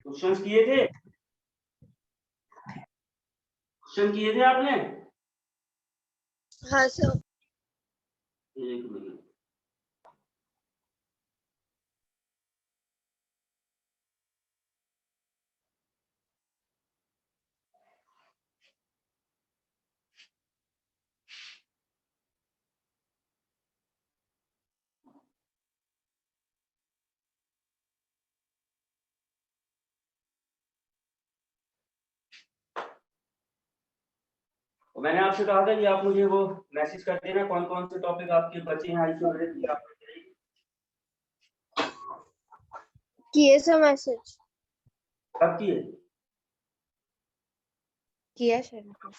Question किए थे? Question किए थे आपने? हाँ सर। एक मिनट। तो मैंने आपसे कहा था कि आप मुझे वो मैसेज कर देना कौन कौन से टॉपिक आपके बचे हैं आइसोमेरिक की आप किए सर मैसेज? कब किए? किया सर। कब?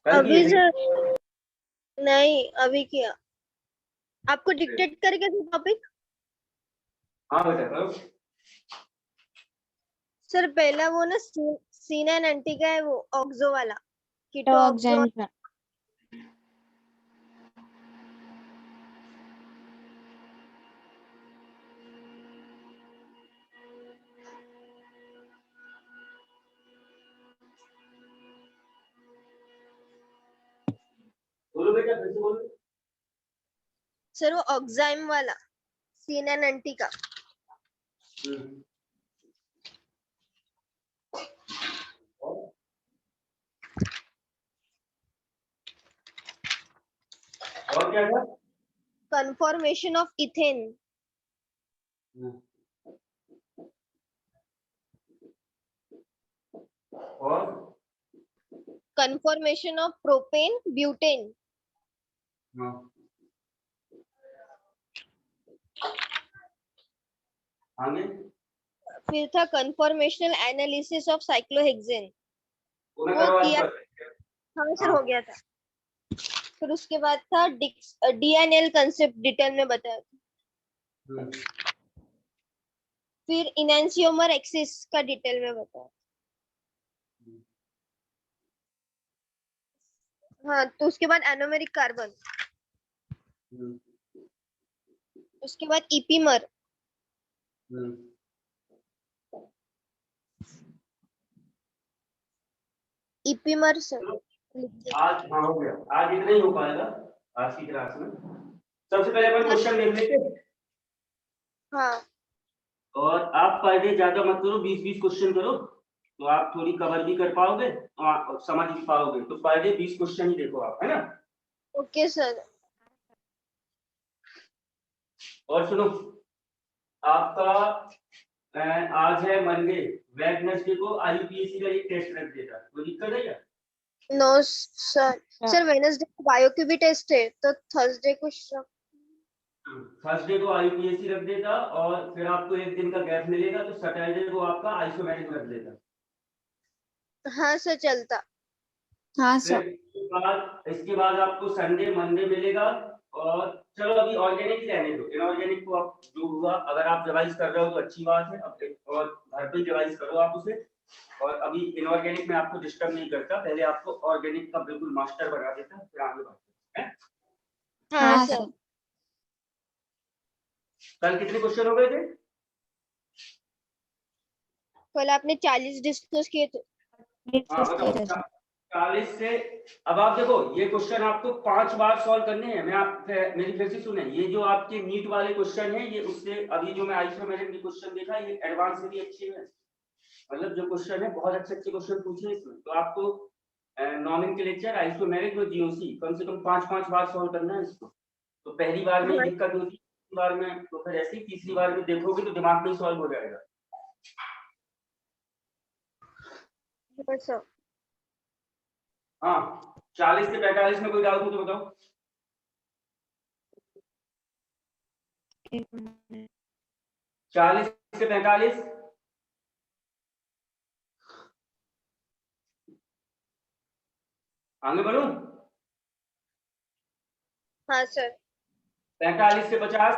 कल अभी किए थे? सर नहीं, अभी किया। आपको डिक्टेट करके दो टॉपिक? हाँ बेटा करो। सर पहला वो ना सीन एंड एंटी का है, वो ऑक्सो वाला, कीटो तो ऑक्सो। एग्जाम बोलो बेटा फिर से बोलो। सर वो ऑक्साइम वाला, सीन एंड एंटी का। और क्या था? Conformation of ethane. और कन्फॉर्मेशन ऑफ प्रोपेन ब्यूटेन। आगे फिर था कन्फॉर्मेशनल एनालिसिस ऑफ साइक्लोहेक्सेन। वो मैं वो करवा किया। चुका। हाँ सर, हाँ। हो गया था। फिर उसके बाद था डीएनएल कंसेप्ट डिटेल में बताया था। फिर इनैंशियोमर एक्सिस का डिटेल में बताया। हाँ, तो उसके बाद एनोमेरिक कार्बन। उसके बाद इपीमर। इपीमर सर। आज हाँ हो गया। आज इतना ही हो पाएगा आज की क्लास में। सबसे पहले अपन क्वेश्चन देख लेते हैं। हाँ और आप पर डे ज्यादा मत करो, 20-20 क्वेश्चन करो तो आप थोड़ी कवर भी कर पाओगे और समझ भी पाओगे। तो पर डे 20 क्वेश्चन ही देखो आप, है ना? Okay sir. और सुनो, आपका आज है मंडे, वेडनेसडे को आईयूपीएससी का एक टेस्ट रख देता, कोई दिक्कत है क्या? No sir. सर वेडनेसडे को बायो की भी टेस्ट है, तो थर्सडे को थर्सडे को आईयूपीएससी रख देता और फिर आपको एक दिन का गैप मिलेगा तो सैटरडे को आपका आइसोमेरिक रख देता। हाँ सर, चलता। हाँ फिर सर। इसके बाद आपको संडे मंडे मिलेगा। और चलो अभी ऑर्गेनिक ही रहने दो, इनऑर्गेनिक को आप जो हुआ अगर आप रिवाइज कर रहे हो तो अच्छी बात है, अब और घर पे रिवाइज करो आप उसे। और अभी इनऑर्गेनिक में आपको डिस्टर्ब नहीं करता, पहले आपको ऑर्गेनिक का बिल्कुल मास्टर बना देता, फिर आगे बढ़ते हैं। हाँ हाँ सर। सर। कल कितने क्वेश्चन हो गए थे? कल आपने 40 डिस्कस किए थे। हाँ बताओ। 40 से अब आप देखो, ये क्वेश्चन आपको 5 बार सॉल्व करने हैं। मैं आप मेरी फिर से सुने, ये जो आपके नीट वाले क्वेश्चन है ये उससे अभी जो मैं आइसोमेरिक के क्वेश्चन देखा ये एडवांस से भी अच्छे हैं। मतलब जो क्वेश्चन है बहुत अच्छे अच्छे क्वेश्चन पूछे इसमें। तो आपको नॉमेनक्लेचर आइसोमेरिक और जीओसी कम से कम 5-5 बार सॉल्व करना है इसको। तो पहली बार में हाँ दिक्कत होती है, दूसरी बार में तो फिर ऐसे ही तीसरी बार में देखोगे तो दिमाग में ही सॉल्व हो जाएगा। सर। हाँ 40 से 45 में कोई डाउट हो तो बताओ। 40 से 45 आगे बढ़ू। हाँ सर। 45 से 50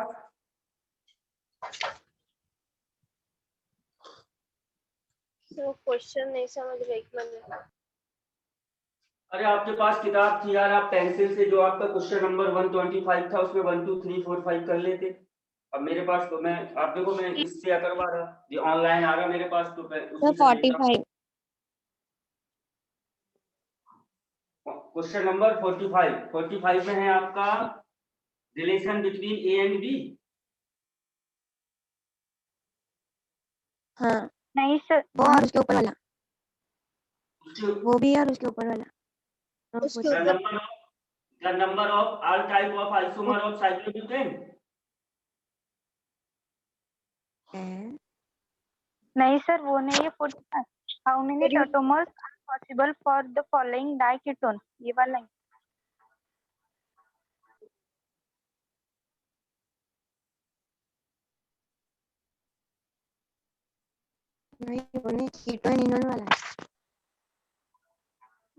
सर क्वेश्चन नहीं समझ रहे, एक मिनट। अरे आपके पास किताब थी यार, आप पेंसिल से जो आपका क्वेश्चन नंबर 125 था उसमें 1 2 3 4 5 कर लेते। अब मेरे पास तो मैं आप देखो मैं इससे करवा रहा, ये ऑनलाइन आ रहा मेरे पास, तो मैं सर उसी से देख रहा हूँ। 45 क्वेश्चन नंबर 45 में है आपका relation between A and B. हाँ नहीं सर, वो और उसके ऊपर वाला, वो भी और उसके ऊपर वाला। उसके the ऊपर number of the number of all type of isomer of cyclobutane। नहीं सर, वो नहीं है 45। How many tautomers are possible for the following diketone, ये वाला है। नहीं वो नहीं, कीटोन इनोल वाला है।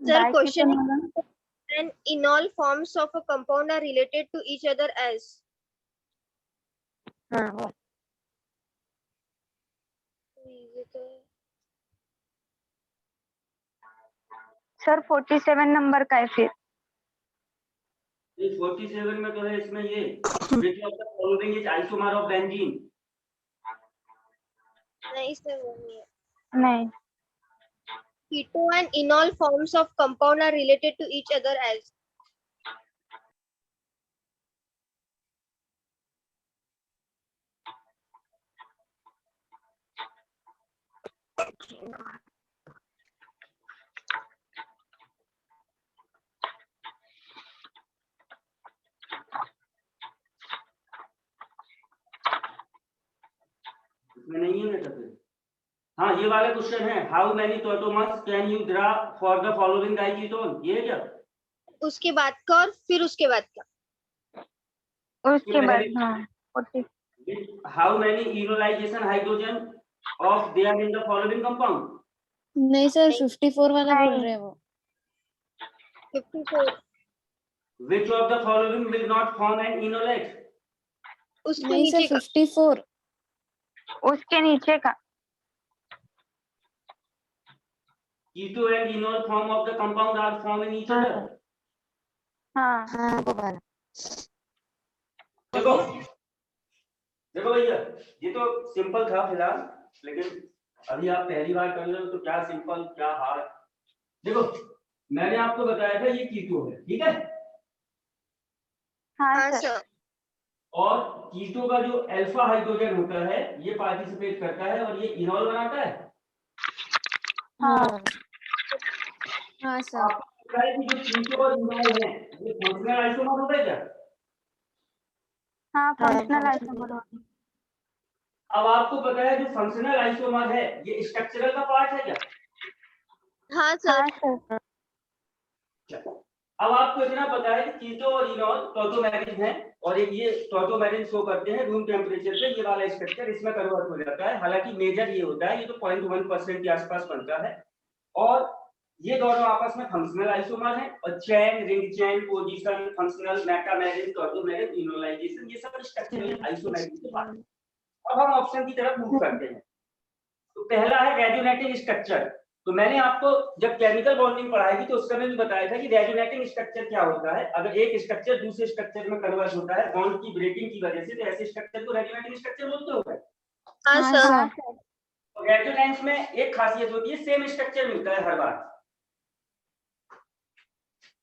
Sir, question डाइकीटोन वाला and enol forms of a compound are related to each other as। हाँ वो सर 47 नंबर का है फिर। 47 में तो है इसमें ये which of the following is isomer of benzene। नहीं sir, वो नहीं है। नहीं, Keto and enol forms of compound are related to each other as। इसमें नहीं है बेटा फिर। हाँ ये वाला क्वेश्चन है, how many tautomers can you draw for the following diketone, ये है क्या? उसके बाद का और फिर उसके बाद का। उसके बाद हाँ 40। How many enolization hydrogen of there in the following compound. नहीं सर 54 वाला बोल रहे हैं वो। 54 Which of the following will not form an enolate। उसके नहीं नीचे सर का। 54 उसके नीचे का। Keto and enol form of the compound are formed in each other। हाँ हाँ वो वाला। देखो देखो भैया, ये तो सिंपल था फिलहाल, लेकिन अभी आप पहली बार कर रहे हो तो क्या सिंपल क्या हार्ड। देखो मैंने आपको बताया था ये कीटो है, ठीक है, हाँ हाँ सर। सर। और कीटो का जो अल्फा हाइड्रोजन होता है ये पार्टिसिपेट करता है और ये इनॉल बनाता है। हाँ हाँ सर। आपको पता है कि जो कीटो और इनॉल है ये फंक्शनल आइसोमर होता है क्या? हाँ हाँ, फंक्शनल functional। आइसोमर होता है। अब आपको पता है जो फंक्शनल आइसोमर है ये स्ट्रक्चरल का पार्ट है क्या? हाँ सर। हाँ सर। अब आपको इतना पता है कि कीटो और इनॉल टॉटोमेरिन है और ये टॉटोमेरिन शो करते हैं रूम टेम्परेचर पे, ये वाला स्ट्रक्चर इसमें कन्वर्ट हो जाता है। हालांकि मेजर ये होता है, ये तो 0.1% के आसपास बनता है और ये दोनों आपस में फंक्शनल आइसोमर हैं और chain, ring chain, position, functional, metamerism, tautomerism, enolization, ये सब स्ट्रक्चरल आइसोमेरिन के पार्ट हैं। अब हम ऑप्शन की तरफ मूव करते हैं। तो पहला है रेजोनेटिंग स्ट्रक्चर। तो मैंने आपको जब केमिकल बॉन्डिंग पढ़ाई थी तो उस समय भी बताया था कि रेजोनेटिंग स्ट्रक्चर क्या होता है। अगर एक स्ट्रक्चर दूसरे स्ट्रक्चर में कन्वर्ट होता है बॉन्ड की ब्रेकिंग की वजह से, तो ऐसे स्ट्रक्चर को रेजोनेटिंग स्ट्रक्चर बोलते हो। हाँ हाँ सर। हाँ सर। सर। रेजोनेंस में एक खासियत होती है, सेम स्ट्रक्चर मिलता है हर बार।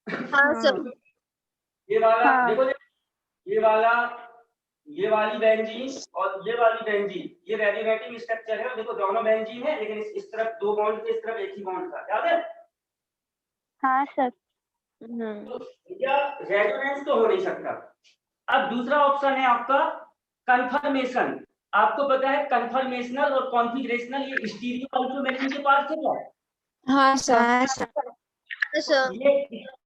हाँ सर। ये वाला हाँ। देखो, ये वाली बेंजीन और ये वाली बेंजीन, ये रेजोनेटिंग स्ट्रक्चर है। और देखो दोनों बेंजीन है लेकिन इस तरफ दो बॉन्ड थे, इस तरफ एक ही बॉन्ड था, याद है? हाँ सर। तो क्या रेजोनेंस तो हो नहीं सकता। अब दूसरा ऑप्शन है आपका कन्फर्मेशन। आपको पता है कन्फर्मेशनल और कॉन्फिगरेशनल ये स्टीरियो आइसोमेरिन के पार्ट है क्या? हाँ सर। हाँ सर।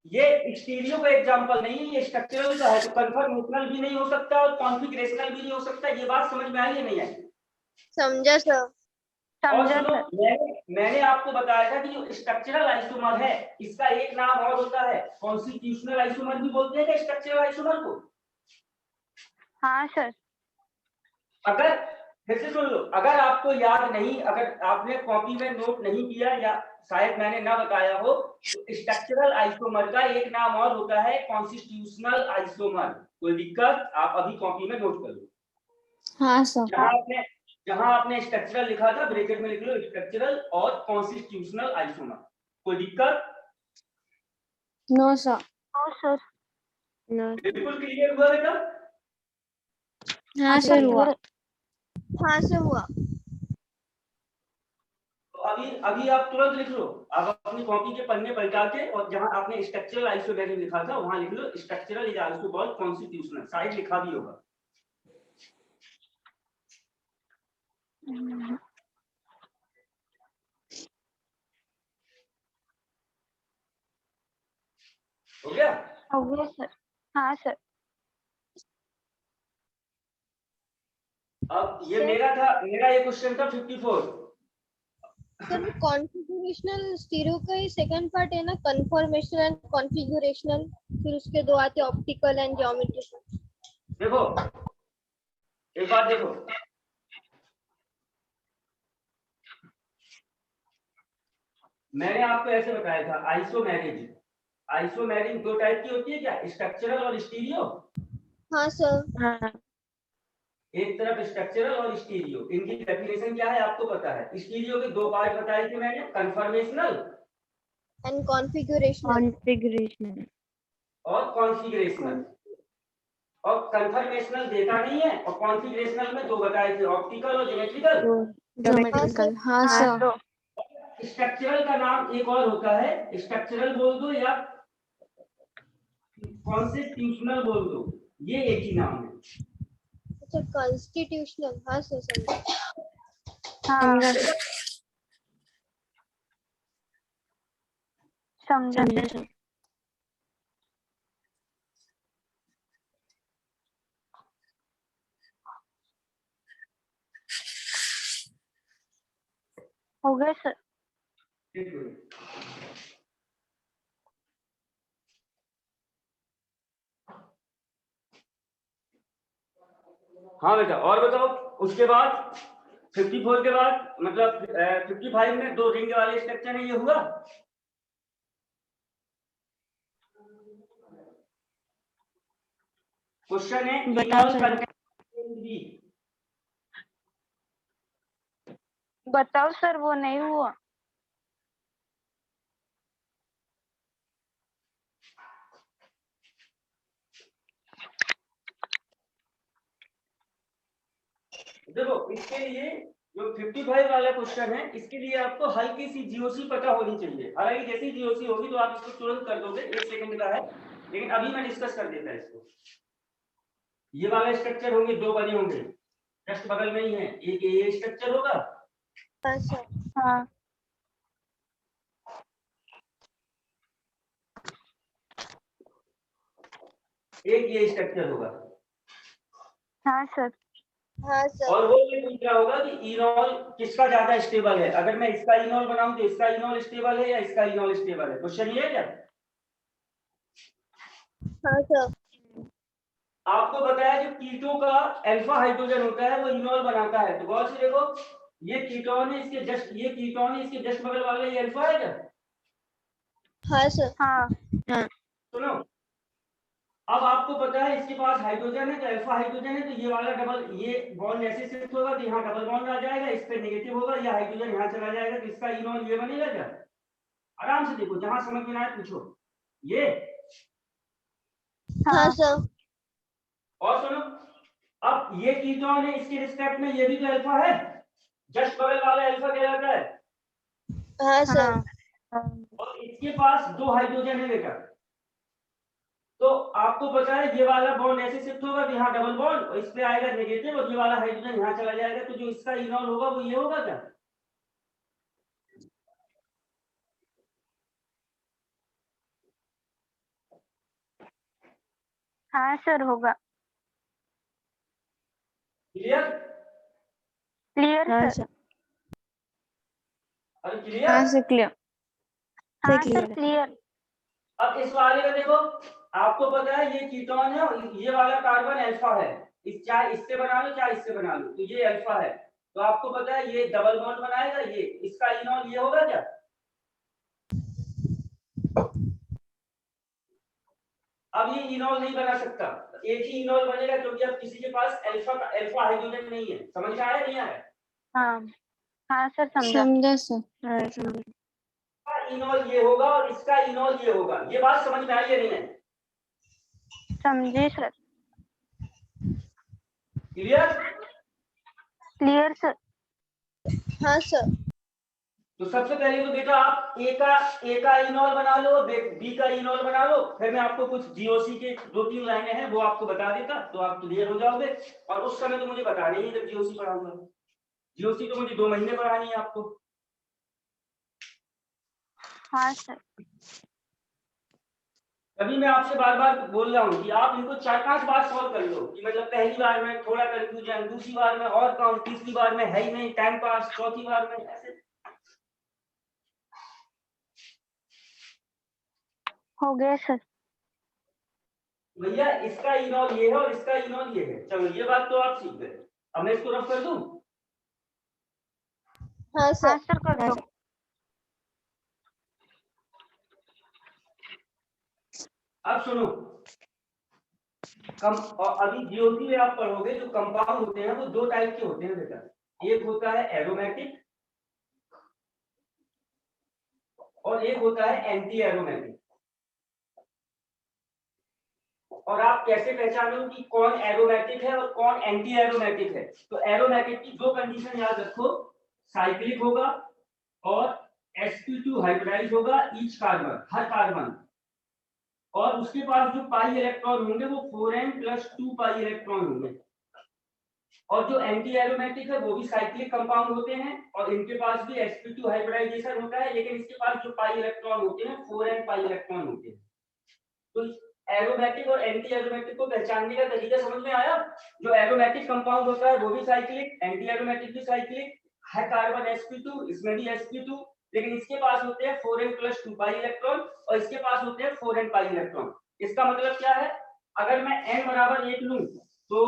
ये स्टीरियो का एग्जांपल नहीं है, ये स्ट्रक्चरल का है। तो कन्फर्मेशनल भी नहीं हो सकता और कॉन्फिगरेशनल भी नहीं हो सकता। ये बात समझ में आई या नहीं आई? समझा सर। और समझा सुनो, सर। मैंने आपको बताया था कि जो स्ट्रक्चरल आइसोमर है इसका एक नाम और होता है, कॉन्स्टिट्यूशनल आइसोमर भी बोलते हैं क्या स्ट्रक्चरल आइसोमर को? हाँ सर। अगर फिर से सुन लो, अगर आपको याद नहीं, अगर आपने कॉपी में नोट नहीं किया या शायद मैंने ना बताया हो, तो स्ट्रक्चरल आइसोमर का एक नाम और होता है कॉन्स्टिट्यूशनल आइसोमर। कोई दिक्कत? आप अभी कॉपी में नोट कर लो। हाँ सर। जहां आपने स्ट्रक्चरल लिखा था ब्रैकेट में लिख लो स्ट्रक्चरल और कॉन्स्टिट्यूशनल आइसोमर। कोई दिक्कत? No sir. No sir. बिल्कुल क्लियर हुआ बेटा? हाँ सर हुआ। हाँ सर हुआ। तो अभी आप तुरंत लिख लो। आप अपनी कॉपी के पन्ने पलटा के और जहां आपने स्ट्रक्चरल आइसोमेरिक लिखा था वहां लिख लो structural is also called constitutional. Side लिखा भी होगा। हो गया? हो गया सर। हाँ सर। अब ये सर मेरा ये क्वेश्चन था 54। सर कॉन्फ़िगरेशनल स्टीरियो का ही सेकंड पार्ट है ना, कन्फॉर्मेशनल एंड कॉन्फ़िगरेशनल, फिर उसके दो आते ऑप्टिकल एंड ज्योमेट्रिकल। देखो एक बात देखो, मैंने आपको ऐसे बताया था आइसोमेरिक। आइसोमेरिक दो टाइप की होती है क्या, स्ट्रक्चरल और स्टीरियो। हाँ सर। हाँ एक तरफ स्ट्रक्चरल और स्टीरियो, इनकी डेफिनेशन क्या है आपको पता है। स्टीरियो के दो पार्ट बताए थे मैंने, कन्फर्मेशनल एंड कॉन्फ़िगरेशनल। कॉन्फ़िगरेशनल और कॉन्फिगरेशनल। और कन्फर्मेशनल देखा नहीं है, और कॉन्फिगरेशनल में दो बताए थे, ऑप्टिकल और ज्योमेट्रिकल। ज्योमेट्रिकल। हाँ हाँ सर। तो स्ट्रक्चरल का नाम एक और होता है, स्ट्रक्चरल बोल दो या कॉन्स्टिट्यूशनल बोल दो, ये एक ही नाम है। अच्छा कॉन्स्टिट्यूशनल। हाँ सर समझ। हाँ समझा समझा। सर। हो गया सर। एक मिनट। हाँ बेटा और बताओ, उसके बाद 54 के बाद मतलब 55 में दो रिंग वाले स्ट्रक्चर है, ये हुआ। क्वेश्चन है बताओ इनॉल सर। कंटेंट। बताओ सर वो नहीं हुआ। देखो इसके लिए जो 55 वाला क्वेश्चन है, इसके लिए आपको हल्की सी जीओसी पता होनी चाहिए। हालांकि जैसी जीओसी होगी तो आप इसको तुरंत कर दोगे, 1 सेकंड का है, लेकिन अभी मैं डिस्कस कर देता है इसको। ये वाला स्ट्रक्चर होंगे, दो बने होंगे, जस्ट बगल में ही है, एक ये स्ट्रक्चर होगा। हाँ सर। हाँ एक ये स्ट्रक्चर होगा। हाँ सर। हाँ सर। और वो ये पूछ रहा होगा कि इनॉल किसका ज्यादा स्टेबल है। अगर मैं इसका इनॉल बनाऊं तो इसका इनॉल स्टेबल है या इसका इनॉल स्टेबल है। क्वेश्चन ये है क्या? हाँ सर। आपको बताया जो कीटो का अल्फा हाइड्रोजन होता है वो इनॉल बनाता है। तो गौर से देखो, ये कीटोन है, इसके जस्ट ये कीटोन है, इसके जस्ट बगल वाला ये अल्फा है क्या? हाँ सर। हाँ सुनो, अब आपको पता है इसके पास हाइड्रोजन है तो अल्फा हाइड्रोजन है, तो ये वाला डबल, ये बॉन्ड ऐसे शिफ्ट होगा तो यहाँ डबल बॉन्ड आ जाएगा, इस पे नेगेटिव होगा, या हाइड्रोजन यहाँ चला जाएगा, तो इसका इनॉल ये बनेगा क्या? आराम से देखो, जहां समझ में ना आए पूछो। ये हाँ हाँ सर। और सुनो, अब ये कीटोन है, इसके रिस्पेक्ट में ये भी तो अल्फा है, जस्ट बगल वाला अल्फा कहलाता है। हाँ सर। हाँ और इसके पास दो हाइड्रोजन है बेटा, तो आपको पता है ये वाला बॉन्ड ऐसे शिफ्ट होगा तो यहाँ डबल बॉन्ड, और इस पे आएगा नेगेटिव, और ये वाला हाइड्रोजन यहाँ चला जाएगा, तो जो इसका इनॉल होगा वो ये होगा क्या? हाँ सर होगा। क्लियर? क्लियर हाँ सर। सर। अरे हाँ क्लियर? Sir clear. हाँ क्लियर सर है। क्लियर। अब इस वाले का देखो, आपको पता है ये कीटोन है और ये वाला कार्बन अल्फा है, इस चाहे इससे बना लो चाहे इससे बना लो, तो ये अल्फा है, तो आपको पता है ये डबल बॉन्ड बनाएगा, ये इसका इनॉल ये होगा क्या? अब ये इनॉल नहीं बना सकता, एक ही इनॉल बनेगा क्योंकि अब किसी के पास अल्फा हाइड्रोजन नहीं है। समझ में आया नहीं आया? हाँ हाँ सर समझा। समझा सर। इसका इनॉल ये होगा और इसका इनॉल ये होगा। ये बात समझ में आई या नहीं आई? समझे सर। क्लियर? Clear sir. हाँ सर। तो सबसे पहले तो बेटा आप ए का इनॉल बना लो, बी का इनॉल बना लो, फिर मैं आपको कुछ जीओसी के 2-3 लाइनें हैं वो आपको बता देता तो आप क्लियर हो जाओगे। और उस समय तो मुझे बताना ही है जब जीओसी पढ़ाऊंगा। जीओसी तो मुझे 2 महीने पढ़ानी है आपको। हाँ सर। तभी मैं आपसे बार बार बोल रहा हूँ कि आप इनको 4-5 बार सॉल्व कर लो कि मतलब पहली बार में थोड़ा कंफ्यूजन, दूसरी बार में और कम, तीसरी बार में है ही नहीं, टाइम पास, चौथी बार में ऐसे। हो गया सर। भैया इसका इनॉल ये है और इसका इनॉल ये है। चलो ये बात तो आप सीख गए। अब मैं इसको रफ कर दूं? हाँ हाँ सर। सर कर दो। अब सुनो, और अभी जीओसी में आप पढ़ोगे जो कंपाउंड होते हैं वो 2 टाइप के होते हैं बेटा। एक होता है एरोमेटिक और एक होता है एंटी एरोमेटिक। और आप कैसे पहचानो कि कौन एरोमेटिक है और कौन एंटी एरोमेटिक है? तो एरोमेटिक की 2 कंडीशन याद रखो, साइक्लिक होगा और sp2 हाइब्रिडाइज होगा ईच कार्बन, हर कार्बन, और उसके पास जो पाई इलेक्ट्रॉन होंगे वो 4n+2 पाई इलेक्ट्रॉन होंगे। और जो एंटी एरोमेटिक है वो भी साइक्लिक कंपाउंड होते हैं और इनके पास भी sp2 हाइब्रिडाइजेशन होता है, लेकिन इसके पास जो पाई इलेक्ट्रॉन होते हैं 4n पाई इलेक्ट्रॉन होते हैं। तो एरोमेटिक और एंटी एरोमेटिक को पहचानने का तरीका समझ में आया? जो एरोमेटिक कंपाउंड होता है वो भी साइक्लिक, एंटी एरोमेटिक भी साइक्लिक, है कार्बन sp2, इसमें भी sp2, लेकिन इसके पास होते हैं 4n+2 पाई इलेक्ट्रॉन और इसके पास होते हैं 4n पाई इलेक्ट्रॉन। इसका मतलब क्या है? अगर मैं n बराबर 1 लूं तो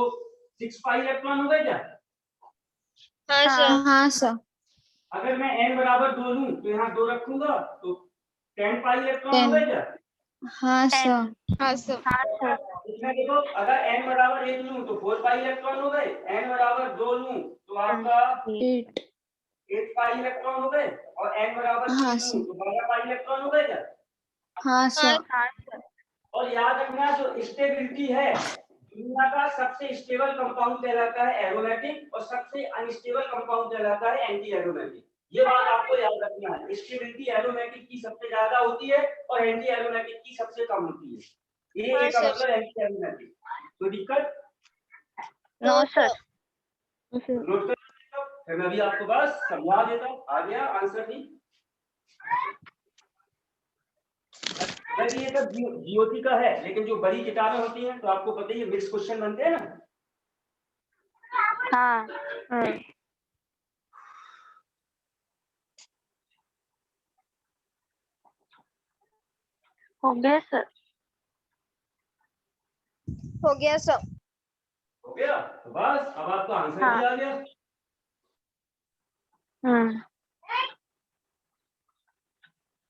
6 पाई इलेक्ट्रॉन हो गए क्या? हाँ सर। हाँ सर। अगर मैं n बराबर 2 लूं तो यहाँ 2 रखूंगा तो 10 पाई इलेक्ट्रॉन हो 10। गए क्या? हाँ सर। हाँ सर। हाँ सर। इसमें देखो अगर n बराबर 1 लूं तो 4 पाई इलेक्ट्रॉन हो गए, n बराबर 2 लूं तो आपका 8। 8 पाई इलेक्ट्रॉन हो गए और n बराबर 3 हाँ लूं सर। तो 12 पाई इलेक्ट्रॉन हो गए क्या? हाँ सर। हाँ सर। और याद रखना जो स्टेबिलिटी है, दुनिया का सबसे स्टेबल कंपाउंड कहलाता है एरोमेटिक और सबसे अनस्टेबल कंपाउंड कहलाता है एंटी एरोमेटिक। ये बात आपको याद रखना है, स्टेबिलिटी एरोमेटिक की सबसे ज्यादा होती है और एंटी एरोमेटिक की सबसे कम होती है। ये हाँ एक सर। मतलब एंटी एरोमेटिक। कोई दिक्कत? No sir. नोट कर लो, फिर मैं अभी आपको बस समझा देता हूँ। आ गया आंसर? नहीं वैसे ये सब जीओसी का है, लेकिन जो बड़ी किताबें होती हैं तो आपको पता ही है मिक्स क्वेश्चन बनते हैं ना। हाँ। हो गया सर। हो गया सर। हो गया तो बस अब आपका आंसर हाँ। भी आ गया।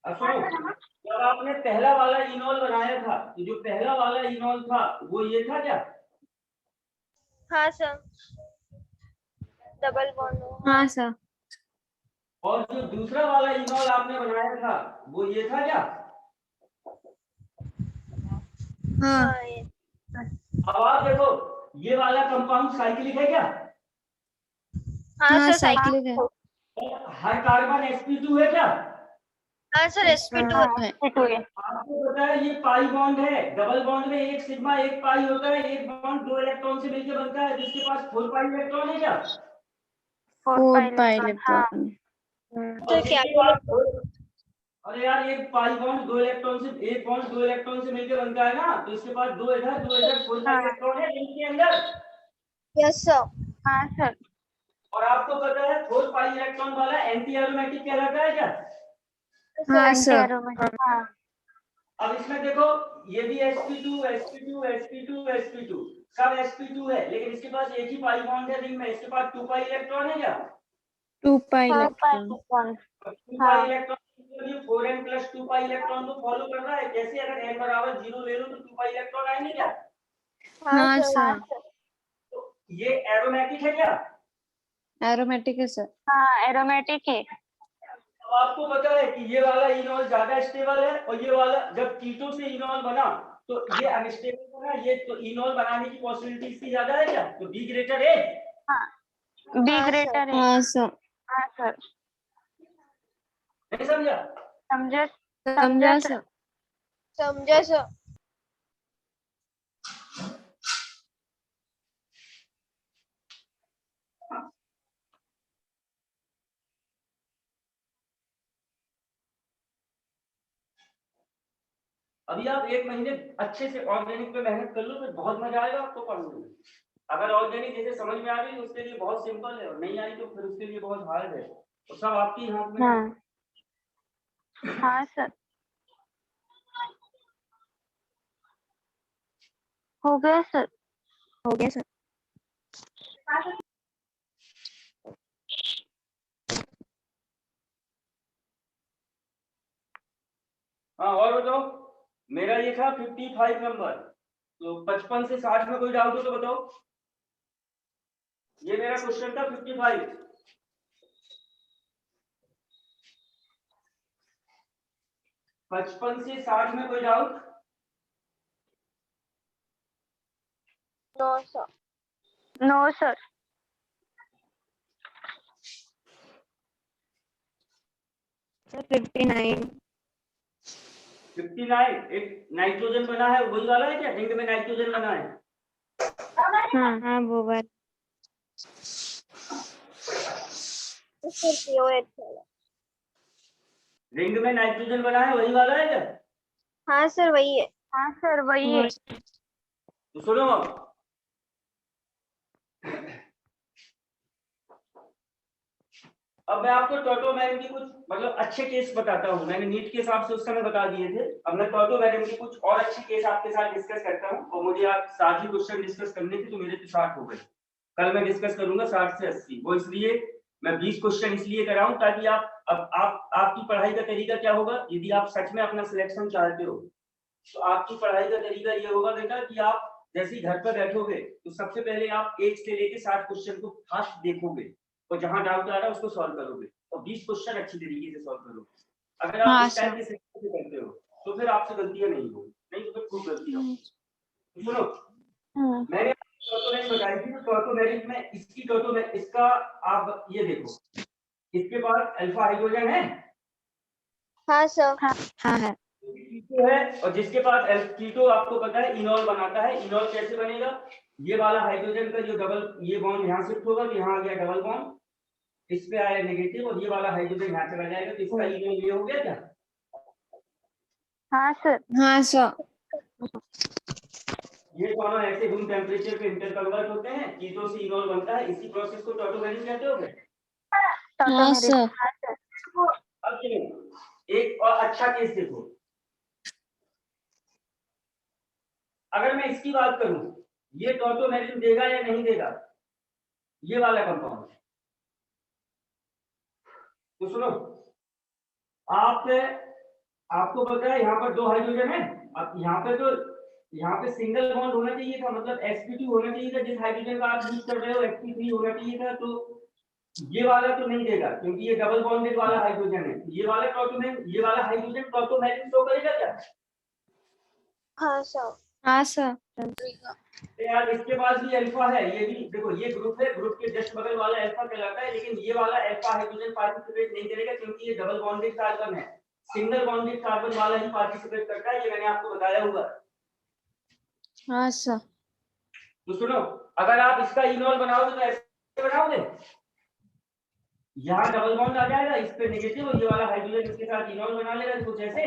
अब सुनो, जब आपने पहला वाला इनॉल बनाया था तो जो पहला वाला इनॉल था वो ये था क्या? हाँ सर। Double bond. हाँ सर। और जो दूसरा वाला इनॉल आपने बनाया था वो ये था क्या? हाँ। हाँ ये। अब आप देखो ये वाला कंपाउंड साइक्लिक है क्या? हाँ हाँ सर साइकिल। साइक्लिक है। और हर कार्बन sp2 है क्या? हाँ सर sp2 है। आपको पता है ये पाई बॉन्ड है, डबल बॉन्ड में एक सिग्मा एक पाई होता है, एक बॉन्ड 2 इलेक्ट्रॉन से मिलकर बनता है, जिसके पास 4 पाई इलेक्ट्रॉन है क्या? 4 पाई हाँ। इलेक्ट्रॉन। तो और क्या जिसके पास अरे यार एक पाई बॉन्ड 2 इलेक्ट्रॉन से, एक बॉन्ड 2 इलेक्ट्रॉन से मिलकर बनता है ना, तो इसके पास 2 इधर 4 पाई इलेक्ट्रॉन है रिंग के अंदर। Yes sir. हाँ सर। और आपको पता है 4 पाई इलेक्ट्रॉन वाला एंटी एरोमेटिक कहलाता है क्या? हाँ सर। हाँ। अब इसमें देखो ये भी sp2 sp2 sp2 sp2 सब sp2 है, लेकिन इसके पास एक ही पाई बॉन्ड है रिंग में, इसके पास 2 पाई इलेक्ट्रॉन है क्या? 2 पाई हाँ, इलेक्ट्रॉन। 2 पाई इलेक्ट्रॉन मतलब ये 4n + 2 पाई इलेक्ट्रॉन को फॉलो कर रहा है। कैसे? अगर n बराबर 0 ले लो तो 2 पाई इलेक्ट्रॉन आएंगे क्या? हाँ सर, तो ये एरोमेटिक है क्या? एरोमेटिक है सर। हाँ एरोमेटिक है। अब आपको पता है कि ये वाला इनॉल ज्यादा स्टेबल है और ये वाला जब कीटो से इनॉल बना तो ये अनस्टेबल बना। ये तो इनॉल बनाने की पॉसिबिलिटी इसकी ज्यादा है क्या? तो बी ग्रेटर है। हाँ बी हाँ ग्रेटर है। हाँ सर, हाँ सर, नहीं समझा? समझा समझा सर। सर। समझा सर। अभी आप 1 महीने अच्छे से ऑर्गेनिक पे मेहनत कर लो, फिर बहुत मजा आएगा आपको पढ़ने में। अगर ऑर्गेनिक जैसे समझ में आ गई तो उसके लिए बहुत सिंपल है, और नहीं आई तो फिर उसके लिए बहुत हार्ड है। तो सब आपके हाथ में है। हाँ हाँ सर, हो गया सर। हो गया सर। हाँ और बताओ, मेरा ये था 55 नंबर, तो 55 से 60 में कोई डाउट हो तो बताओ। ये मेरा क्वेश्चन था 55। 55 से 60 में कोई doubt? No sir. No sir. 59। 59 एक नाइट्रोजन बना है, वही वाला है क्या? रिंग में नाइट्रोजन बना है। हाँ वो बात। सर POH वाला। रिंग में नाइट्रोजन बना है, वही वाला है क्या? हाँ सर वही है। हाँ सर वही है। तो सुनो अब, अब मैं आपको टॉटोमेरिन की कुछ मतलब अच्छे केस बताता हूँ। मैंने नीट के हिसाब से उस समय बता दिए थे। अब मैं टॉटोमेरिन के कुछ और अच्छे केस आपके साथ डिस्कस करता हूँ, और मुझे आज 60 ही क्वेश्चन डिस्कस करने थे तो मेरे तो 60 हो गए। कल मैं डिस्कस करूंगा 60 से 80। वो इसलिए मैं 20 क्वेश्चन इसलिए कराऊं ताकि आपकी पढ़ाई का तरीका क्या होगा, यदि आप सच में अपना सिलेक्शन चाहते हो तो आपकी पढ़ाई का तरीका ये होगा बेटा कि आप जैसे ही घर पर बैठोगे तो सबसे पहले आप 1 से लेके 60 क्वेश्चन को फास्ट देखोगे, और जहां डाउट आ रहा है उसको सॉल्व करोगे, और 20 क्वेश्चन अच्छी तरीके से सॉल्व करोगे। अगर आप हाँ इस टाइप सर। के सिस्टम से करते हो तो फिर आपसे गलतियां नहीं होगी, नहीं तो फिर खूब गलतियां होगी। सुनो, मैंने टॉटोमेरिन बताई थी, तो टॉटोमेरिन में इसकी टॉटोमेरिन इसका आप ये देखो, इसके पास अल्फा हाइड्रोजन है। हाँ सर। हाँ है। कीटो है, और जिसके पास कीटो आपको पता है इनॉल बनाता है। इनॉल कैसे बनेगा? ये वाला हाइड्रोजन का जो डबल ये बॉन्ड यहाँ शिफ्ट होगा तो यहाँ आ गया डबल बॉन्ड, इस पे आया नेगेटिव, और ये वाला हाइड्रोजन यहाँ चला जाएगा, तो इसका इनॉल ये हो गया क्या? हाँ सर। हाँ सर। ये दोनों ऐसे रूम टेम्परेचर पे इंटर कन्वर्ट होते हैं, कीटो से इनॉल बनता है। इसी प्रोसेस को टॉटोमेरिन कहते हो क्या? हाँ टॉटोमेरिन। सर। हाँ सर। अब सुनो, एक और अच्छा केस देखो। अगर मैं इसकी बात करूं, ये टॉटोमेरिन देगा या नहीं देगा, ये वाला कंपाउंड। तो सुनो, आप आपको पता है यहाँ पर 2 हाइड्रोजन है। अब यहाँ पे सिंगल बॉन्ड होना चाहिए था, मतलब sp2 होना चाहिए था। जिस हाइड्रोजन का आप यूज कर रहे हो sp3 होना चाहिए था। तो ये वाला तो नहीं देगा क्योंकि ये डबल बॉन्डेड वाला हाइड्रोजन है। ये वाला टॉटोमेरिन, ये वाला हाइड्रोजन टॉटोमेरिन शो करेगा क्या? हाँ सर। हाँ सर। तो यार इसके पास भी अल्फा है, ये भी देखो, ये ग्रुप है, ग्रुप के जस्ट बगल वाला अल्फा कहलाता है, लेकिन ये वाला अल्फा हाइड्रोजन पार्टिसिपेट नहीं करेगा क्योंकि ये डबल बॉन्डेड कार्बन है। सिंगल बॉन्डेड कार्बन वाला ही पार्टिसिपेट करता है, ये मैंने आपको बताया हुआ। हाँ सर। तो सुनो, अगर आप इसका इनॉल बनाओगे तो ऐसे बनाओगे, यहाँ डबल बॉन्ड आ जाएगा, इस पे नेगेटिव, और ये वाला हाइड्रोजन इसके साथ इनॉल बना लेगा कुछ ऐसे।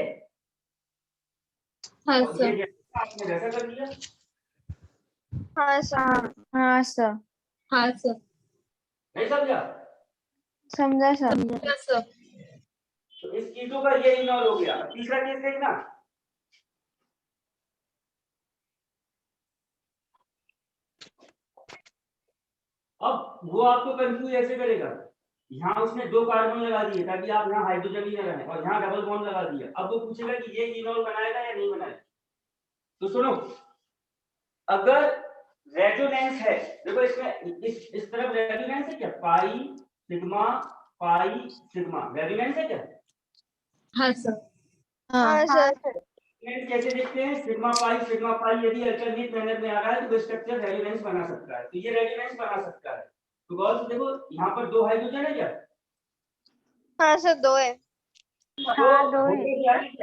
हाँ और सर। ये आपने वैसा कर दिया। हाँ सर। हाँ हाँ सर। हाँ सर। नहीं समझा? समझा सर। तो इस कीटो का ये इनॉल हो गया। तीसरा केस देखना। अब वो आपको कंफ्यूज ऐसे करेगा, यहाँ उसने 2 कार्बन लगा दिए ताकि आप यहाँ हाइड्रोजन ही न रहें, और यहाँ डबल बॉन्ड लगा दिया। अब वो पूछेगा कि ये इनॉल बनाएगा या नहीं बनाएगा। तो सुनो, अगर रेजोनेंस है, देखो इसमें इस तरफ रेजोनेंस है क्या, पाई सिग्मा रेजोनेंस है क्या? हाँ सर। हाँ हाँ सर। रेजोनेंस कैसे देखते हैं, सिग्मा पाई यदि अल्टरनेट मैनर में आ रहा है तो स्ट्रक्चर रेजोनेंस बना सकता है, तो ये रेजोनेंस बना सकता है। तो गौर से देखो, यहाँ पर 2 हाइड्रोजन है क्या? हाँ सर 2 है। हाँ, 2 है।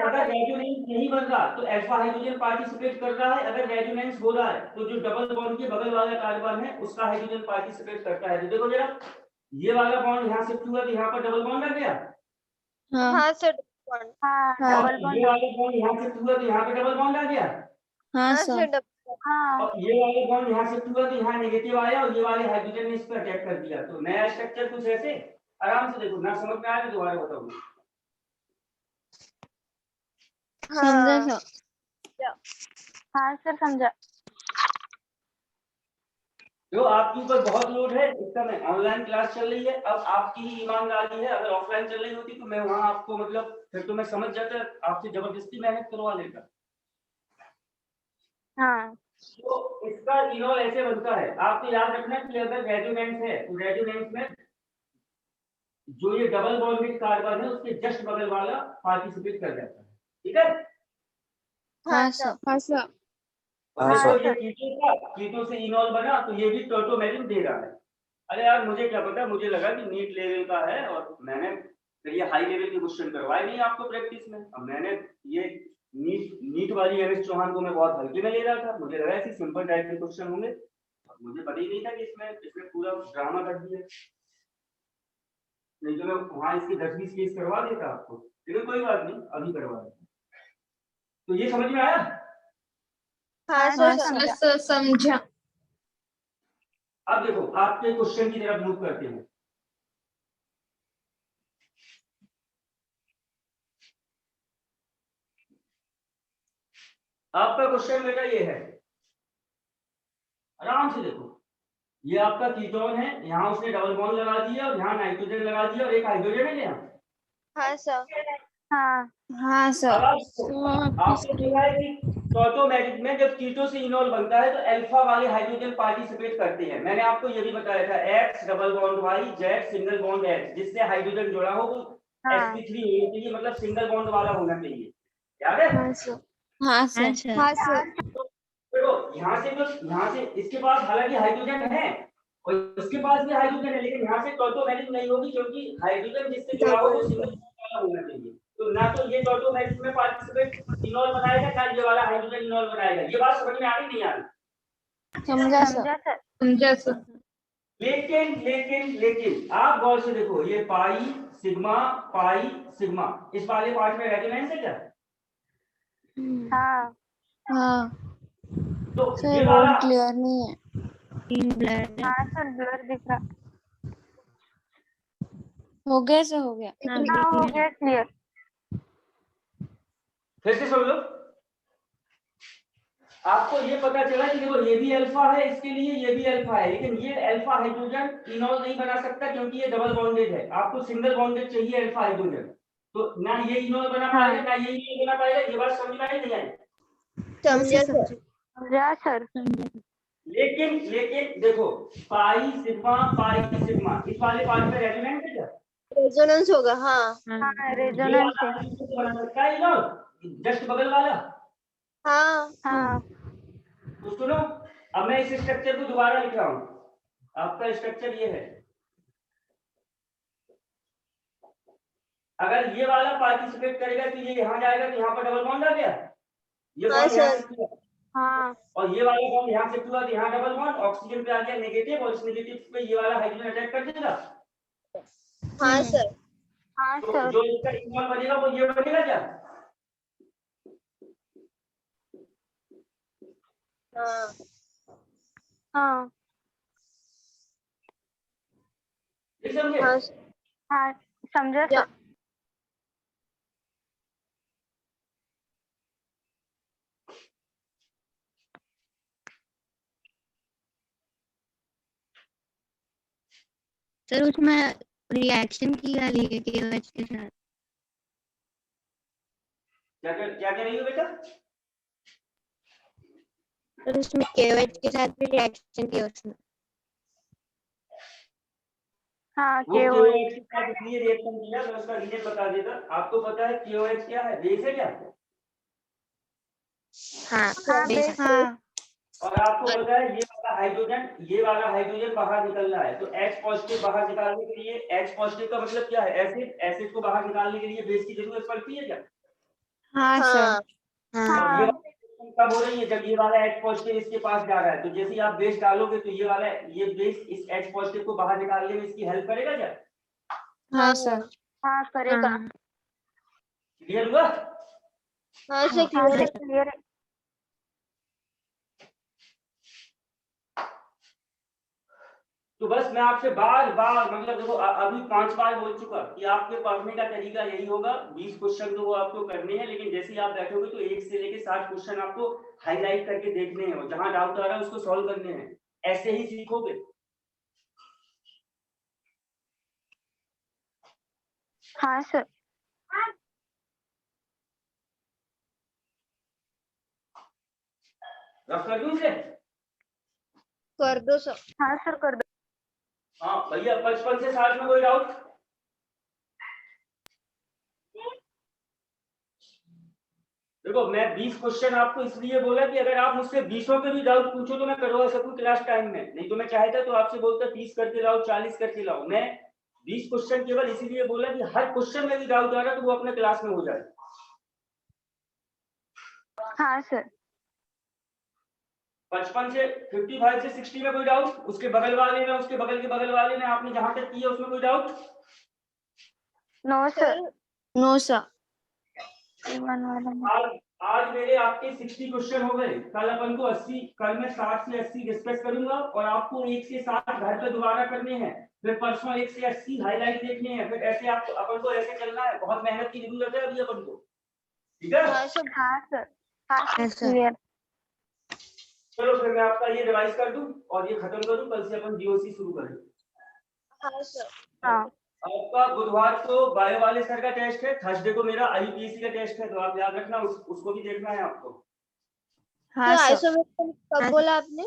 अगर रेजोनेंस नहीं बन रहा तो अल्फा हाइड्रोजन पार्टिसिपेट कर रहा है, अगर रेजोनेंस हो रहा है तो जो डबल बॉन्ड के बगल वाला कार्बन है उसका हाइड्रोजन पार्टिसिपेट करता है। तो देखो जरा, ये वाला बॉन्ड यहाँ शिफ्ट हुआ तो यहाँ पर डबल बॉन्ड आ गया। हाँ सर हाँ, हाँ। डबल ये बॉन्ड। वाला बॉन्ड यहाँ शिफ्ट हुआ तो यहाँ पे डबल बॉन्ड आ गया। हाँ हाँ सर। सर हाँ, और ये वाला बॉन्ड यहाँ शिफ्ट हुआ तो यहाँ नेगेटिव आया और ये वाले हाइड्रोजन ने इस पर अटैक कर दिया। तो नया स्ट्रक्चर कुछ ऐसे, आराम से देखो, ना समझ में आया तो दोबारा बताऊंगा। समझा सर। हाँ सर, समझा। जो आपके ऊपर बहुत लोड है, इस समय ऑनलाइन क्लास चल रही है, अब आपकी ही ईमानदारी है, अगर ऑफलाइन चल रही होती तो मैं वहां आपको मतलब फिर तो मैं समझ जाता, आपसे जबरदस्ती मेहनत करवा लेता। हाँ, तो इसका इनॉल ऐसे बनता है, आपको याद रखना कि अगर रेजोनेंस है तो रेजोनेंस में जो ये डबल बॉन्डेड कार्बन है उसके जस्ट बगल वाला पार्टिसिपेट कर जाता है, ठीक है। हाँ सर। हाँ सर। तो ये कीटो से इनॉल बना तो ये भी टोटोमेरिन दे रहा है। अरे यार मुझे क्या पता, मुझे लगा कि नीट लेवल का है और मैंने फिर ये हाई लेवल के क्वेश्चन करवाए नहीं आपको प्रैक्टिस में। अब मैंने ये नीट वाली एमएस चौहान को मैं बहुत हल्के में ले रहा था, मुझे लगा ऐसे सिंपल टाइप के क्वेश्चन होंगे, मुझे पता ही नहीं था कि इसमें पूरा ड्रामा कर दिया। नहीं तो मैं वहां इसकी 10-20 केस करवा देता आपको, लेकिन कोई बात नहीं, अभी करवा देता। तो ये समझ में आया? हाँ सर समझा। अब देखो आपके क्वेश्चन की तरफ मूव करते हैं। आपका क्वेश्चन बेटा ये है, आराम से देखो, ये आपका कीटोन है, यहाँ उसने डबल बॉन्ड लगा दिया और यहाँ नाइट्रोजन लगा दिया और एक हाइड्रोजन है यहाँ। हाँ सर। हाँ, हाँ अब सर। आपको बोला है कि टोटोमेरिक में जब कीटो से इनॉल बनता है तो अल्फा वाले हाइड्रोजन पार्टिसिपेट करते हैं। मैंने आपको ये भी बताया था, X double bond Y Z single bond H, जिससे हाइड्रोजन जुड़ा हो वो हाँ। sp3 होना चाहिए, मतलब सिंगल बॉन्ड वाला होना चाहिए, याद है? हाँ सर। हाँ सर। हाँ सर। देखो यहाँ से इसके पास हालांकि हाइड्रोजन है और इसके पास भी हाइड्रोजन है, लेकिन यहाँ से टोटोमेरिक नहीं होगी क्योंकि हाइड्रोजन जिससे जुड़ा हो वो सिंगल बॉन्ड वाला होना चाहिए। तो ना तो ये टोटोमेरिक में पार्टिसिपेट इनॉल बनाएगा, ना ये वाला हाइड्रोजन इनॉल बनाएगा। ये बात समझ में आ रही नहीं आ रही? समझा सर। समझा सर। समझा सर। लेकिन आप गौर से देखो, ये पाई सिग्मा इस वाले पार्ट में रेजोनेंस है क्या? हाँ, हाँ तो सर, ये वाला रोड क्लियर नहीं है। हाँ सर, ब्लर दिख रहा। हो गया सर, हो गया। हाँ, हो गया क्लियर। फिर से सुन लो, आपको ये पता चला कि देखो ये भी अल्फा है इसके लिए, ये भी अल्फा है, लेकिन ये अल्फा हाइड्रोजन इनॉल नहीं बना सकता क्योंकि ये डबल बॉन्डेड है। आपको सिंगल बॉन्डेड चाहिए अल्फा हाइड्रोजन, तो ना ये इनॉल बना पाएगा ना ये इनॉल बना पाएगा। ये बात समझ में आई नहीं आई? समझा सर। समझा सर। लेकिन देखो, पाई सिग्मा इस वाले पार्ट में रेजोनेंस है क्या? रेजोनेंस होगा। हाँ हाँ, ये रेजोनेंस वाला है। हाइड्रोजन बना सकता है इनॉल, जस्ट बगल वाला। हाँ हाँ, तो सुनो, अब मैं इस स्ट्रक्चर को दोबारा लिख रहा हूं। आपका स्ट्रक्चर ये है, अगर ये वाला पार्टिसिपेट करेगा तो ये यहाँ जाएगा तो यहाँ पर डबल बॉन्ड आ गया, ये हाँ बॉन्ड यहाँ सर। से हुआ, हाँ, और ये वाला बॉन्ड यहाँ से हुआ तो यहाँ डबल बॉन्ड, ऑक्सीजन पे आ गया नेगेटिव और इस नेगेटिव पे ये वाला हाइड्रोजन अटैक कर देगा। हाँ सर। हाँ तो सर। जो इसका इनॉल बनेगा वो ये बनेगा क्या? हाँ हाँ, ठीक समझे? हाँ हाँ, समझा सर। सर उसमें रिएक्शन की वाली है KOH के साथ। क्या कह रही हो बेटा? और उसमें KOH के साथ भी रिएक्शन किया उसने। हाँ वो KOH KOH के साथ इसलिए रिएक्शन किया, मैं उसका रीजन बता देता। आपको पता है KOH क्या है? बेस है क्या? हाँ हाँ बेस बेस हाँ और आपको पता है ये वाला हाइड्रोजन बाहर निकलना है, तो H पॉजिटिव बाहर निकालने के लिए, H पॉजिटिव का मतलब क्या है? एसिड को बाहर निकालने के लिए बेस की जरूरत पड़ती है क्या? हाँ सर हाँ तो ये हाँ कब हो रही है? जब ये वाला H पॉजिटिव इसके पास जा रहा है, तो जैसे ही आप बेस डालोगे तो ये बेस इस H पॉजिटिव को बाहर निकालने में इसकी हेल्प करेगा क्या? हाँ सर हाँ करेगा। हाँ क्लियर हुआ? हाँ सर हाँ क्लियर है। सर क्लियर है। तो बस मैं आपसे बार बार मतलब देखो अभी 5 बार बोल चुका कि आपके पढ़ने का तरीका यही होगा। 20 क्वेश्चन तो वो आपको करने हैं, लेकिन जैसे ही आप बैठोगे तो 1 से लेके 60 क्वेश्चन आपको हाईलाइट करके देखने हैं और जहां डाउट आ रहा है उसको सॉल्व करने हैं। ऐसे ही सीखोगे। हाँ सर। रफ कर दूं इसे? कर दो सर। हाँ सर कर दो। हाँ भैया, 55 से 60 में कोई डाउट? देखो मैं 20 क्वेश्चन आपको इसलिए बोला कि अगर आप मुझसे 20 के भी डाउट पूछो तो मैं करवा सकूं क्लास टाइम में, नहीं तो मैं चाहता तो आपसे बोलता 30 करके लाओ, 40 करके लाओ। मैं 20 क्वेश्चन केवल इसीलिए बोला कि हर क्वेश्चन में भी डाउट आ रहा तो वो अपने क्लास में हो जाए। हाँ सर। 55 से 55 से 60 में कोई डाउट? उसके बगल वाले में, उसके बगल के बगल वाले में आपने जहां तक किया उसमें कोई doubt? No sir. No sir आज मेरे आपके 60 क्वेश्चन हो गए। कल अपन को 80, कल मैं 60 से 80 डिस्कस करूंगा और आपको 1 से 60 घर पे दोबारा करने हैं। फिर परसों 1 से 80 हाईलाइट देखने हैं। फिर ऐसे आपको अपन को ऐसे चलना है। बहुत मेहनत की जरूरत है अभी अपन को, ठीक है? हाँ सर। हाँ सर। हाँ सर Yes, sir. क्लियर। चलो फिर मैं आपका ये रिवाइज कर दूं और ये खत्म करूं। कल से अपन जीओसी शुरू करें। हाँ सर। हाँ आपका बुधवार को बायो वाले सर का टेस्ट है, थर्सडे को मेरा आईयूपीएससी का टेस्ट है, तो आप याद रखना उसको भी देखना है आपको। हाँ तो सर आइसोमेट्रिक कब बोला आपने?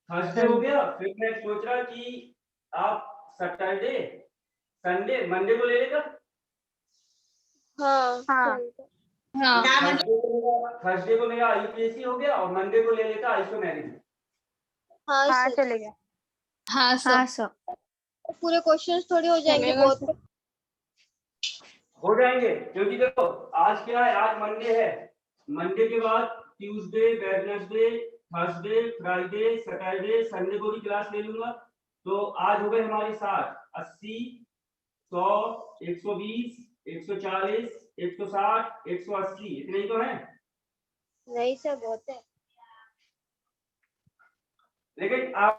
थर्सडे हो गया। फिर मैं सोच रहा कि आप सैटरडे, संडे, मंडे को ले लेगा। हाँ हाँ चलता। थर्सडे को मेरा आईयूपीएससी हो गया और मंडे को ले लेता आइसोमेरिक। हाँ हाँ सर। चलेगा। हाँ सर पूरे क्वेश्चंस थोड़ी हो जाएंगे बहुत। हो जाएंगे, क्योंकि देखो आज क्या है, आज मंडे है। मंडे के बाद Tuesday, Wednesday, Thursday, Friday, Saturday, Sunday को भी क्लास ले लूंगा। तो आज हो गए हमारे 60, 80, 100, 120, 140, 160, 180, इतने ही तो हैं। नहीं सर बहुत है। लेकिन आप